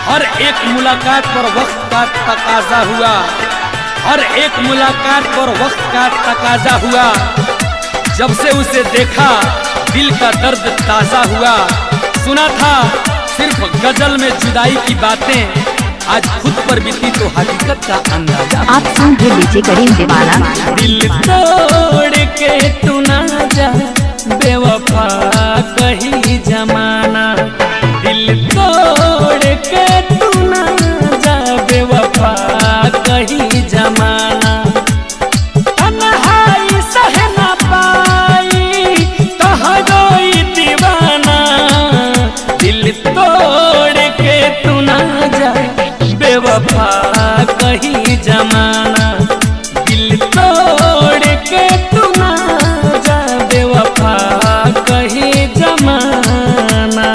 हर एक मुलाकात पर वक्त का तकाजा हुआ, हर एक मुलाकात पर वक्त का तकाजा हुआ। जब से उसे देखा दिल का दर्द ताज़ा हुआ। सुना था सिर्फ गजल में जुदाई की बातें, आज खुद पर बीती तो हकीकत का अंदाजा। आप सुन के लीजिए करीम दीवाना। दिल तोड़ के तू ना जा बेवफा कहीं जमाना, दिल तोड़ के तू ना जा बेवफा कहीं जमाना। तन्हाई सह ना पाई कहाँ रोई दीवाना, दिल तोड़ के तू ना जा बेवफा कहीं जमाना, दिल तोड़ के तू ना जा बेवफा कहीं जमाना।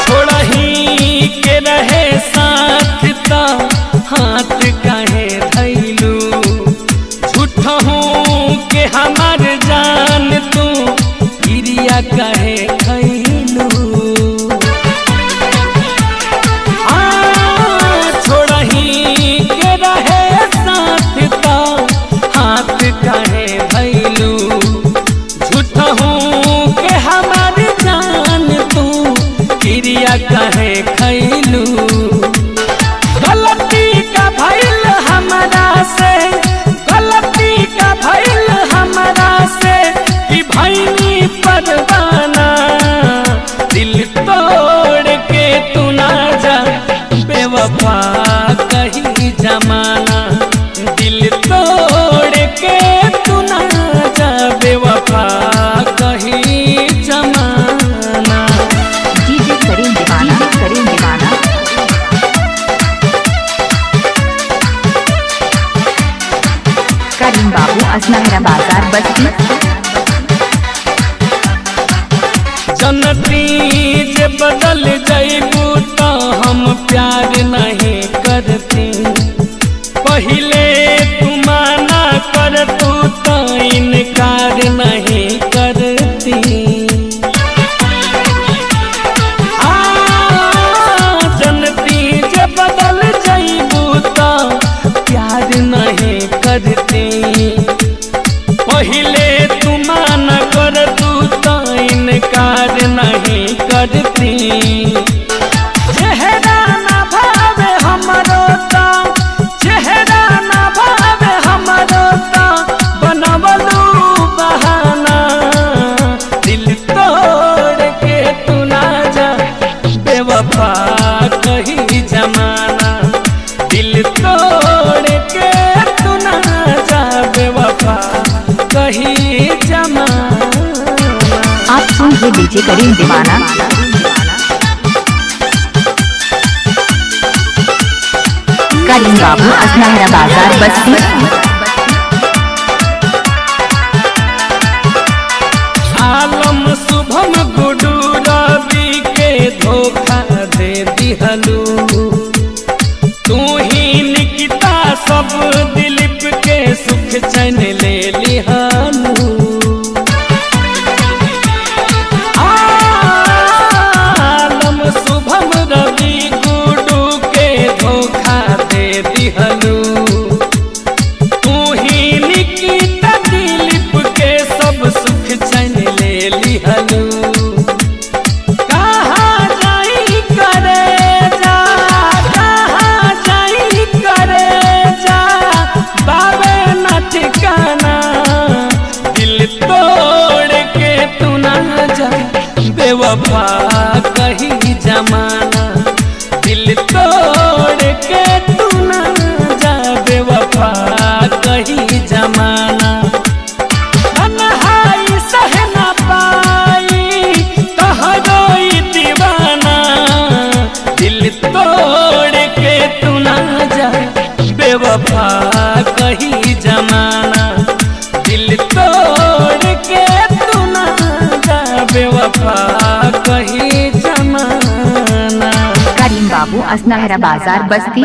छोड़ा ही के रहे साथ ता हाथ काहे धैलू, झूठा हूँ के हमार जान तू गिरिया काहे खैलू। छोड़ा ही के रहे साथ ता हाथ काहे धैलू, झूठा हूँ के हमार जान तू गिरिया काहे खैलू। गलती का भइल हमरा से, गलती का भइल हमरा से कि भइनी परवाना, दिल तोड़ के तू ना जा बेवफा कहीं जमाना, दिल तोड़ के तू ना जा बेवफा कहीं जमाना। डीजे करीम दीवाना, करीम दीवाना। करीम बाबू असनाहरा बाजार बस्ती। जनती जे बदल जैबू तो हम प्यार नहीं करती, पहले तू माना कर तू तो इनकार नहीं करती। जनती जे बदल जैबू तो प्यार नहीं करती, पहले तू माना कर तू तो इनकार नहीं करती। चेहरा ना भावे हमरो तो, चेहरा ना भावे हमरो तो बनवलू बहाना, दिल तोड़ के तू ना जा बेवफा कहीं जमाना, दिल तोड़ के तू ना जा बेवफा कहीं जमाना। आप सुन के लीजिए करीम दीवाना। करीम बाबू असनाहरा बाजार बस्ती। आलम शुभम गुडू रवि के धोखा दे दिहलू, तू ही निकिता सब दिलीप के सुख चैन ले लिहालू। आलम शुभम रवि गुडू के धोखा दे दिहलू, तू ही निकिता दिलीप के सब सुख चैन ले लिहलू। कहाँ जाई करे जा, कहाँ जाई करे जा, बाबे न ठिकाना, दिल तोड़ के तू ना जा बेवफा कहीं जमाना, दिल तोड़ के तू ना जा बेवफा कहीं जमाना। तन्हाई सह ना पाई कहाँ रोई दीवाना, दिल तोड़ के तू ना जा बेवफा कहीं जमाना, दिल तोड़ के तू ना जा बेवफा कहीं जमाना। करीम बाबू बाबू असनाहरा बाजार बस्ती।